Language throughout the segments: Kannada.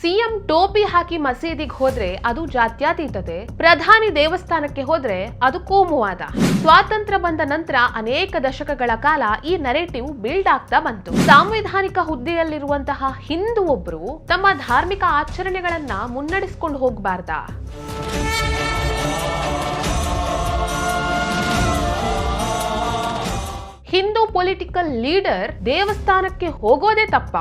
ಸಿಎಂ ಟೋಪಿ ಹಾಕಿ ಮಸೀದಿಗೆ ಹೋದ್ರೆ ಅದು ಜಾತ್ಯತೀತತೆ, ಪ್ರಧಾನಿ ದೇವಸ್ಥಾನಕ್ಕೆ ಹೋದ್ರೆ ಅದು ಕೋಮುವಾದ. ಸ್ವಾತಂತ್ರ್ಯ ಬಂದ ನಂತರ ಅನೇಕ ದಶಕಗಳ ಕಾಲ ಈ ನರೇಟಿವ್ ಬಿಲ್ಡ್ ಆಗ್ತಾ ಬಂತು. ಸಾಂವಿಧಾನಿಕ ಹುದ್ದೆಯಲ್ಲಿರುವಂತಹ ಹಿಂದೂ ಒಬ್ರು ತಮ್ಮ ಧಾರ್ಮಿಕ ಆಚರಣೆಗಳನ್ನ ಮುನ್ನಡೆಸಿಕೊಂಡು ಹೋಗಬಾರ್ದಾ? ಹಿಂದೂ ಪೊಲಿಟಿಕಲ್ ಲೀಡರ್ ದೇವಸ್ಥಾನಕ್ಕೆ ಹೋಗೋದೇ ತಪ್ಪ?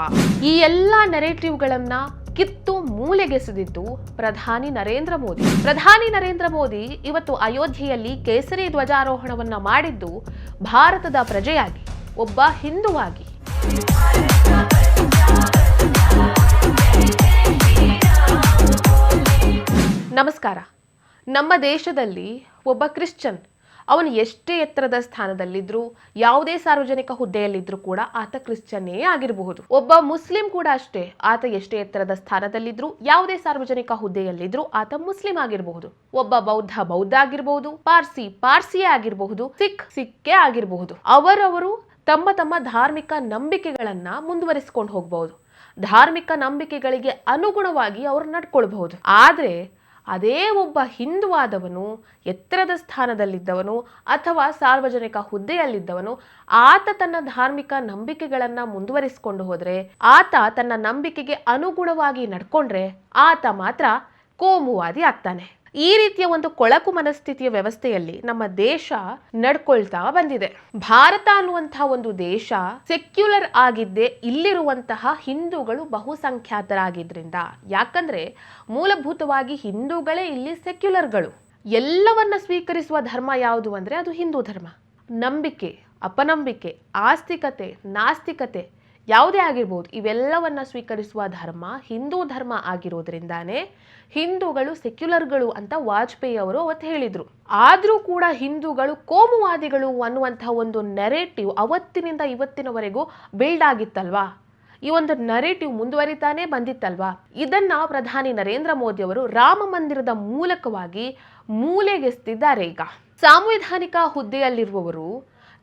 ಈ ಎಲ್ಲಾ ನರೇಟಿವ್ಗಳನ್ನ ಕಿತ್ತು ಮೂಲೆಗೆಸೆದಿದ್ದು ಪ್ರಧಾನಿ ನರೇಂದ್ರ ಮೋದಿ. ಪ್ರಧಾನಿ ನರೇಂದ್ರ ಮೋದಿ ಇವತ್ತು ಅಯೋಧ್ಯೆಯಲ್ಲಿ ಕೇಸರಿ ಧ್ವಜಾರೋಹಣವನ್ನ ಮಾಡಿದ್ದು ಭಾರತದ ಪ್ರಜೆಯಾಗಿ, ಒಬ್ಬ ಹಿಂದುವಾಗಿ. ನಮಸ್ಕಾರ. ನಮ್ಮ ದೇಶದಲ್ಲಿ ಒಬ್ಬ ಕ್ರಿಶ್ಚಿಯನ್ ಅವನು ಎಷ್ಟೇ ಎತ್ತರದ ಸ್ಥಾನದಲ್ಲಿದ್ರು, ಯಾವುದೇ ಸಾರ್ವಜನಿಕ ಹುದ್ದೆಯಲ್ಲಿದ್ರು ಕೂಡ ಆತ ಕ್ರಿಶ್ಚಿಯನ್ನೇ ಆಗಿರಬಹುದು. ಒಬ್ಬ ಮುಸ್ಲಿಂ ಕೂಡ ಅಷ್ಟೇ, ಆತ ಎಷ್ಟೇ ಎತ್ತರದ ಸ್ಥಾನದಲ್ಲಿದ್ರು, ಯಾವುದೇ ಸಾರ್ವಜನಿಕ ಹುದ್ದೆಯಲ್ಲಿದ್ರು ಆತ ಮುಸ್ಲಿಂ ಆಗಿರಬಹುದು. ಒಬ್ಬ ಬೌದ್ಧ ಆಗಿರಬಹುದು, ಪಾರ್ಸಿಯೇ ಆಗಿರಬಹುದು, ಸಿಕ್ಕೇ ಆಗಿರಬಹುದು. ಅವರವರು ತಮ್ಮ ತಮ್ಮ ಧಾರ್ಮಿಕ ನಂಬಿಕೆಗಳನ್ನ ಮುಂದುವರಿಸಿಕೊಂಡು ಹೋಗಬಹುದು. ಧಾರ್ಮಿಕ ನಂಬಿಕೆಗಳಿಗೆ ಅನುಗುಣವಾಗಿ ಅವರು ನಡ್ಕೊಳ್ಬಹುದು. ಆದ್ರೆ ಅದೇ ಒಬ್ಬ ಹಿಂದುವಾದವನು, ಎತ್ತರದ ಸ್ಥಾನದಲ್ಲಿದ್ದವನು ಅಥವಾ ಸಾರ್ವಜನಿಕ ಹುದ್ದೆಯಲ್ಲಿದ್ದವನು, ಆತ ತನ್ನ ಧಾರ್ಮಿಕ ನಂಬಿಕೆಗಳನ್ನ ಮುಂದುವರಿಸಿಕೊಂಡು ಹೋದ್ರೆ, ಆತ ತನ್ನ ನಂಬಿಕೆಗೆ ಅನುಗುಣವಾಗಿ ನಡ್ಕೊಂಡ್ರೆ ಆತ ಮಾತ್ರ ಕೋಮುವಾದಿ ಆಗ್ತಾನೆ. ಈ ರೀತಿಯ ಒಂದು ಕೊಳಕು ಮನಸ್ಥಿತಿಯ ವ್ಯವಸ್ಥೆಯಲ್ಲಿ ನಮ್ಮ ದೇಶ ನಡ್ಕೊಳ್ತಾ ಬಂದಿದೆ. ಭಾರತ ಅನ್ನುವಂತಹ ಒಂದು ದೇಶ ಸೆಕ್ಯುಲರ್ ಆಗಿದ್ದೇ ಇಲ್ಲಿರುವಂತಹ ಹಿಂದೂಗಳು ಬಹುಸಂಖ್ಯಾತರಾಗಿದ್ರಿಂದ. ಯಾಕಂದ್ರೆ ಮೂಲಭೂತವಾಗಿ ಹಿಂದೂಗಳೇ ಇಲ್ಲಿ ಸೆಕ್ಯುಲರ್ಗಳು. ಎಲ್ಲವನ್ನ ಸ್ವೀಕರಿಸುವ ಧರ್ಮ ಯಾವುದು ಅಂದ್ರೆ ಅದು ಹಿಂದೂ ಧರ್ಮ. ನಂಬಿಕೆ, ಅಪನಂಬಿಕೆ, ಆಸ್ತಿಕತೆ, ನಾಸ್ತಿಕತೆ ಯಾವುದೇ ಆಗಿರ್ಬೋದು, ಇವೆಲ್ಲವನ್ನ ಸ್ವೀಕರಿಸುವ ಧರ್ಮ ಹಿಂದೂ ಧರ್ಮ ಆಗಿರೋದ್ರಿಂದಾನೇ ಹಿಂದೂಗಳು ಸೆಕ್ಯುಲರ್ಗಳು ಅಂತ ವಾಜಪೇಯಿ ಅವರು ಅವತ್ತು ಹೇಳಿದ್ರು. ಆದ್ರೂ ಕೂಡ ಹಿಂದೂಗಳು ಕೋಮುವಾದಿಗಳು ಅನ್ನುವಂತಹ ಒಂದು ನೆರೇಟಿವ್ ಅವತ್ತಿನಿಂದ ಇವತ್ತಿನವರೆಗೂ ಬಿಲ್ಡ್ ಆಗಿತ್ತಲ್ವಾ? ಈ ಒಂದು ನರೇಟಿವ್ ಮುಂದುವರಿತಾನೆ ಬಂದಿತ್ತಲ್ವಾ? ಇದನ್ನ ಪ್ರಧಾನಿ ನರೇಂದ್ರ ಮೋದಿ ಅವರು ರಾಮ ಮಂದಿರದ ಮೂಲಕವಾಗಿ ಮೂಲೆಗೆಸ್ತಿದ್ದಾರೆ. ಈಗ ಸಾಂವಿಧಾನಿಕ ಹುದ್ದೆಯಲ್ಲಿರುವವರು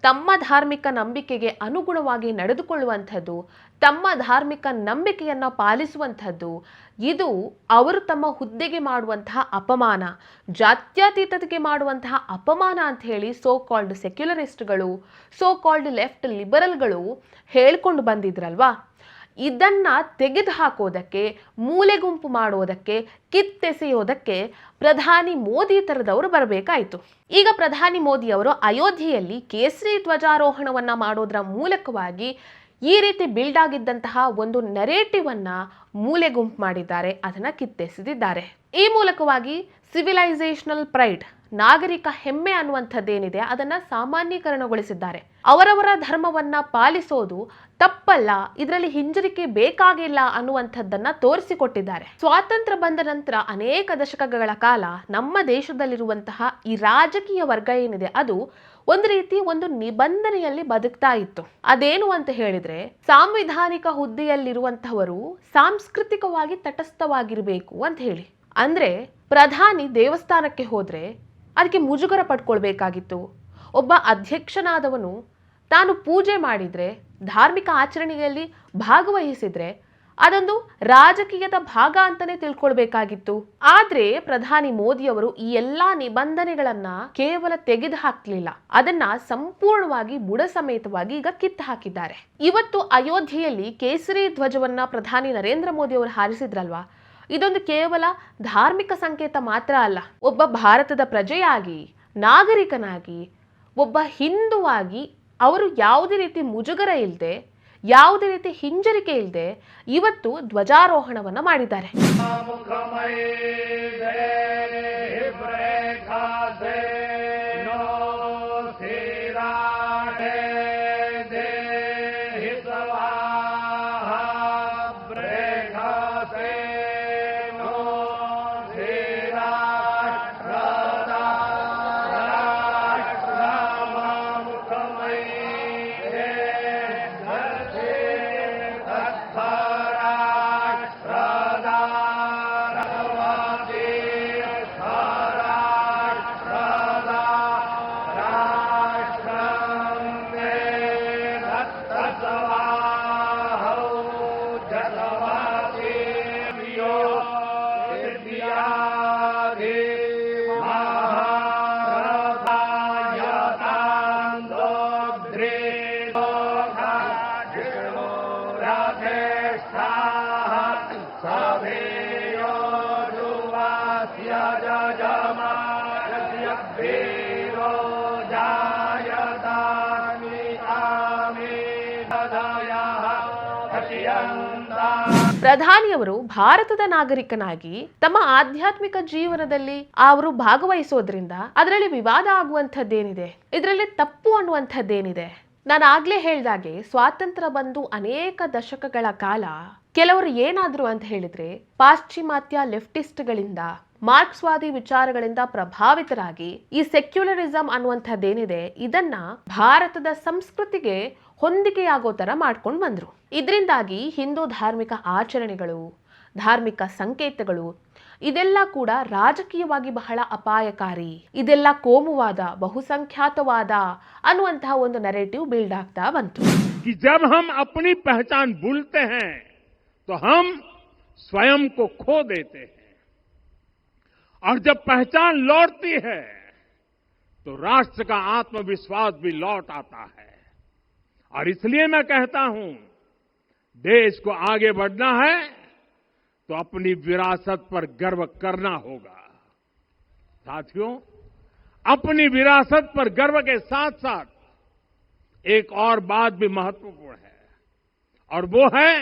ತಮ್ಮ ಧಾರ್ಮಿಕ ನಂಬಿಕೆಗೆ ಅನುಗುಣವಾಗಿ ನಡೆದುಕೊಳ್ಳುವಂಥದ್ದು, ತಮ್ಮ ಧಾರ್ಮಿಕ ನಂಬಿಕೆಯನ್ನ ಪಾಲಿಸುವಂಥದ್ದು, ಇದು ಅವರು ತಮ್ಮ ಹುದ್ದೆಗೆ ಮಾಡುವಂತಹ ಅಪಮಾನ, ಜಾತ್ಯತೀತತೆಗೆ ಮಾಡುವಂತಹ ಅಪಮಾನ ಅಂತ ಹೇಳಿ ಸೋ ಕಾಲ್ಡ್ ಸೆಕ್ಯುಲರಿಸ್ಟ್ಗಳು, ಸೋ ಕಾಲ್ಡ್ ಲೆಫ್ಟ್ ಲಿಬರಲ್ಗಳು ಹೇಳ್ಕೊಂಡು ಬಂದಿದ್ರಲ್ವಾ? ಇದನ್ನ ತೆಗೆದು ಹಾಕೋದಕ್ಕೆ, ಮೂಲೆಗುಂಪು ಮಾಡೋದಕ್ಕೆ, ಕಿತ್ತೆಸೆಯೋದಕ್ಕೆ ಪ್ರಧಾನಿ ಮೋದಿ ತರದವರು ಬರಬೇಕಾಯಿತು. ಈಗ ಪ್ರಧಾನಿ ಮೋದಿ ಅವರು ಅಯೋಧ್ಯೆಯಲ್ಲಿ ಕೇಸರಿ ಧ್ವಜಾರೋಹಣವನ್ನ ಮಾಡೋದ್ರ ಮೂಲಕವಾಗಿ ಈ ರೀತಿ ಬಿಲ್ಡ್ ಆಗಿದ್ದಂತಹ ಒಂದು ನರೇಟಿವ್ ಅನ್ನ ಮೂಲೆಗುಂಪು ಮಾಡಿದ್ದಾರೆ, ಅದನ್ನ ಕಿತ್ತೆಸೆದಿದ್ದಾರೆ. ಈ ಮೂಲಕವಾಗಿ ಸಿವಿಲೈಸೇಷನಲ್ ಪ್ರೈಡ್, ನಾಗರಿಕ ಹೆಮ್ಮೆ ಅನ್ನುವಂಥದ್ದೇನಿದೆ ಅದನ್ನ ಸಾಮಾನ್ಯೀಕರಣಗೊಳಿಸಿದ್ದಾರೆ. ಅವರವರ ಧರ್ಮವನ್ನ ಪಾಲಿಸೋದು ತಪ್ಪಲ್ಲ, ಇದರಲ್ಲಿ ಹಿಂಜರಿಕೆ ಬೇಕಾಗಿಲ್ಲ ಅನ್ನುವಂಥದ್ದನ್ನ ತೋರಿಸಿಕೊಟ್ಟಿದ್ದಾರೆ. ಸ್ವಾತಂತ್ರ್ಯ ಬಂದ ನಂತರ ಅನೇಕ ದಶಕಗಳ ಕಾಲ ನಮ್ಮ ದೇಶದಲ್ಲಿರುವಂತಹ ಈ ರಾಜಕೀಯ ವರ್ಗ ಏನಿದೆ ಅದು ಒಂದು ರೀತಿ ಒಂದು ನಿಬಂಧನೆಯಲ್ಲಿ ಬದುಕ್ತಾ ಇತ್ತು. ಅದೇನು ಅಂತ ಹೇಳಿದ್ರೆ, ಸಾಂವಿಧಾನಿಕ ಹುದ್ದೆಯಲ್ಲಿರುವಂತಹವರು ಸಾಂಸ್ಕೃತಿಕವಾಗಿ ತಟಸ್ಥವಾಗಿರ್ಬೇಕು ಅಂತ ಹೇಳಿ. ಅಂದ್ರೆ ಪ್ರಧಾನಿ ದೇವಸ್ಥಾನಕ್ಕೆ ಹೋದ್ರೆ ಅದಕ್ಕೆ ಮುಜುಗರ ಪಡ್ಕೊಳ್ಬೇಕಾಗಿತ್ತು. ಒಬ್ಬ ಅಧ್ಯಕ್ಷನಾದವನು ತಾನು ಪೂಜೆ ಮಾಡಿದ್ರೆ, ಧಾರ್ಮಿಕ ಆಚರಣೆಯಲ್ಲಿ ಭಾಗವಹಿಸಿದ್ರೆ ಅದೊಂದು ರಾಜಕೀಯದ ಭಾಗ ಅಂತಾನೆ ತಿಳ್ಕೊಳ್ಬೇಕಾಗಿತ್ತು. ಆದ್ರೆ ಪ್ರಧಾನಿ ಮೋದಿ ಅವರು ಈ ಎಲ್ಲಾ ನಿಬಂಧನೆಗಳನ್ನ ಕೇವಲ ತೆಗೆದು ಹಾಕ್ಲಿಲ್ಲ, ಅದನ್ನ ಸಂಪೂರ್ಣವಾಗಿ ಬುಡ ಸಮೇತವಾಗಿ ಈಗ ಕಿತ್ತು ಹಾಕಿದ್ದಾರೆ. ಇವತ್ತು ಅಯೋಧ್ಯೆಯಲ್ಲಿ ಕೇಸರಿ ಧ್ವಜವನ್ನ ಪ್ರಧಾನಿ ನರೇಂದ್ರ ಮೋದಿ ಅವರು ಹಾರಿಸಿದ್ರಲ್ವಾ, ಇದೊಂದು ಕೇವಲ ಧಾರ್ಮಿಕ ಸಂಕೇತ ಮಾತ್ರ ಅಲ್ಲ. ಒಬ್ಬ ಭಾರತದ ಪ್ರಜೆಯಾಗಿ, ನಾಗರಿಕನಾಗಿ, ಒಬ್ಬ ಹಿಂದುವಾಗಿ ಅವರು ಯಾವುದೇ ರೀತಿ ಮುಜುಗರ ಇಲ್ಲದೆ, ಯಾವುದೇ ರೀತಿ ಹಿಂಜರಿಕೆ ಇಲ್ಲದೆ ಇವತ್ತು ಧ್ವಜಾರೋಹಣವನ್ನ ಮಾಡಿದ್ದಾರೆ. ಪ್ರಧಾನಿಯವರು ಭಾರತದ ನಾಗರಿಕನಾಗಿ ತಮ್ಮ ಆಧ್ಯಾತ್ಮಿಕ ಜೀವನದಲ್ಲಿ ಅವರು ಭಾಗವಹಿಸೋದ್ರಿಂದ ಅದರಲ್ಲಿ ವಿವಾದ ಆಗುವಂಥದ್ದೇನಿದೆ, ಇದರಲ್ಲಿ ತಪ್ಪು ಅನ್ನುವಂಥದ್ದೇನಿದೆ? ನಾನು ಆಗ್ಲೇ ಹೇಳ್ದಾಗೆ ಸ್ವಾತಂತ್ರ್ಯ ಬಂದು ಅನೇಕ ದಶಕಗಳ ಕಾಲ ಕೆಲವರು ಏನಾದ್ರು ಅಂತ ಹೇಳಿದ್ರೆ ಪಾಶ್ಚಿಮಾತ್ಯ ಲೆಫ್ಟಿಸ್ಟ್ಗಳಿಂದ ಮಾರ್ಕ್ಸ್ವಾದಿ ವಿಚಾರಗಳಿಂದ ಪ್ರಭಾವಿತರಾಗಿ ಈ ಸೆಕ್ಯುಲರಿಸಂ ಅನ್ನುವಂಥದ್ದೇನಿದೆ ಇದನ್ನ ಭಾರತದ ಸಂಸ್ಕೃತಿಗೆ ಹೊಂದಿಕೆಯಾಗೋ ತರ ಮಾಡ್ಕೊಂಡು ಬಂದ್ರು. ಇದರಿಂದಾಗಿ ಹಿಂದೂ ಧಾರ್ಮಿಕ ಆಚರಣೆಗಳು, ಧಾರ್ಮಿಕ ಸಂಕೇತಗಳು ಇದೆಲ್ಲ ಕೂಡ ರಾಜಕೀಯವಾಗಿ ಬಹಳ ಅಪಾಯಕಾರಿ, ಇದೆಲ್ಲ ಕೋಮುವಾದ, ಬಹುಸಂಖ್ಯಾತವಾದ ಅನ್ನುವಂತಹ ಒಂದು ನರೇಟಿವ್ ಬಿಲ್ಡ್ ಆಗ್ತಾ ಬಂತು. जब हम अपनी पहचान भूलते हैं तो हम स्वयं को खो देते हैं और जब पहचान लौटती है तो राष्ट्र का आत्मविश्वास भी लौट आता है। और इसलिए मैं कहता हूं, देश को आगे बढ़ना है तो अपनी विरासत पर गर्व करना होगा। साथियों, अपनी विरासत पर गर्व के साथ साथ एक और बात भी महत्वपूर्ण है और वो है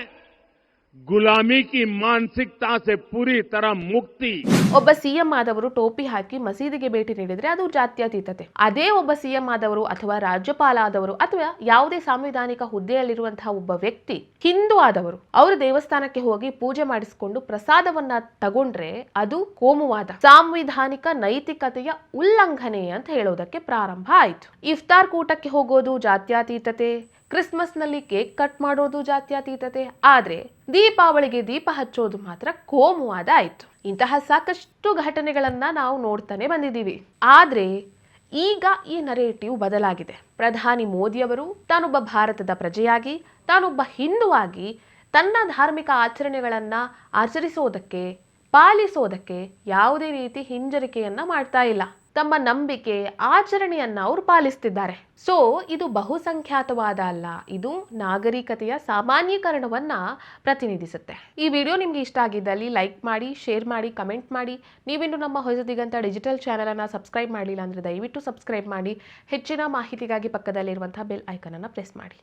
ಗುಲಾಮಿ ಕಿ ಮಾನಸಿಕತಾ ಸೆ ಪೂರಿ ತರ ಮುಕ್ತಿ. ಒಬ್ಬ ಸಿಎಂ ಆದವರು ಟೋಪಿ ಹಾಕಿ ಮಸೀದಿಗೆ ಭೇಟಿ ನೀಡಿದ್ರೆ ಅದು ಜಾತ್ಯತೀತತೆ. ಅದೇ ಒಬ್ಬ ಸಿಎಂ ಆದವರು ಅಥವಾ ರಾಜ್ಯಪಾಲ ಆದವರು ಅಥವಾ ಯಾವುದೇ ಸಾಂವಿಧಾನಿಕ ಹುದ್ದೆಯಲ್ಲಿರುವಂತಹ ಒಬ್ಬ ವ್ಯಕ್ತಿ ಹಿಂದೂ ಆದವರು ಅವರು ದೇವಸ್ಥಾನಕ್ಕೆ ಹೋಗಿ ಪೂಜೆ ಮಾಡಿಸಿಕೊಂಡು ಪ್ರಸಾದವನ್ನ ತಗೊಂಡ್ರೆ ಅದು ಕೋಮುವಾದ, ಸಾಂವಿಧಾನಿಕ ನೈತಿಕತೆಯ ಉಲ್ಲಂಘನೆ ಅಂತ ಹೇಳೋದಕ್ಕೆ ಪ್ರಾರಂಭ ಆಯಿತು. ಇಫ್ತಾರ್ ಕೂಟಕ್ಕೆ ಹೋಗೋದು ಜಾತ್ಯತೀತತೆ, ಕ್ರಿಸ್ಮಸ್ ನಲ್ಲಿ ಕೇಕ್ ಕಟ್ ಮಾಡೋದು ಜಾತ್ಯತೀತತೆ, ಆದ್ರೆ ದೀಪಾವಳಿಗೆ ದೀಪ ಹಚ್ಚೋದು ಮಾತ್ರ ಕೋಮುವಾದ ಆಯ್ತು. ಇಂತಹ ಸಾಕಷ್ಟು ಘಟನೆಗಳನ್ನ ನಾವು ನೋಡ್ತಾನೆ ಬಂದಿದ್ದೀವಿ. ಆದ್ರೆ ಈಗ ಈ ನರೇಟಿವ್ ಬದಲಾಗಿದೆ. ಪ್ರಧಾನಿ ಮೋದಿಯವರು ತಾನೊಬ್ಬ ಭಾರತದ ಪ್ರಜೆಯಾಗಿ, ತಾನೊಬ್ಬ ಹಿಂದುವಾಗಿ ತನ್ನ ಧಾರ್ಮಿಕ ಆಚರಣೆಗಳನ್ನ ಆಚರಿಸೋದಕ್ಕೆ, ಪಾಲಿಸೋದಕ್ಕೆ ಯಾವುದೇ ರೀತಿ ಹಿಂಜರಿಕೆಯನ್ನ ಮಾಡ್ತಾ ಇಲ್ಲ. ತಮ್ಮ ನಂಬಿಕೆ, ಆಚರಣೆಯನ್ನ ಅವರು ಪಾಲಿಸ್ತಿದ್ದಾರೆ. ಸೊ ಇದು ಬಹುಸಂಖ್ಯಾತವಾದ ಅಲ್ಲ, ಇದು ನಾಗರಿಕತೆಯ ಸಾಮಾನ್ಯೀಕರಣವನ್ನ ಪ್ರತಿನಿಧಿಸುತ್ತೆ. ಈ ವಿಡಿಯೋ ನಿಮ್ಗೆ ಇಷ್ಟ ಆಗಿದ್ದಲ್ಲಿ ಲೈಕ್ ಮಾಡಿ, ಶೇರ್ ಮಾಡಿ, ಕಮೆಂಟ್ ಮಾಡಿ. ನೀವಿನ್ನು ನಮ್ಮ ಹೊಸದಿಗಂತ ಡಿಜಿಟಲ್ ಚಾನೆಲ್ ಅನ್ನ ಸಬ್ಸ್ಕ್ರೈಬ್ ಮಾಡಿಲ್ಲ ಅಂದ್ರೆ ದಯವಿಟ್ಟು ಸಬ್ಸ್ಕ್ರೈಬ್ ಮಾಡಿ. ಹೆಚ್ಚಿನ ಮಾಹಿತಿಗಾಗಿ ಪಕ್ಕದಲ್ಲಿರುವಂತಹ ಬೆಲ್ ಐಕಾನ್ ಅನ್ನ ಪ್ರೆಸ್ ಮಾಡಿ.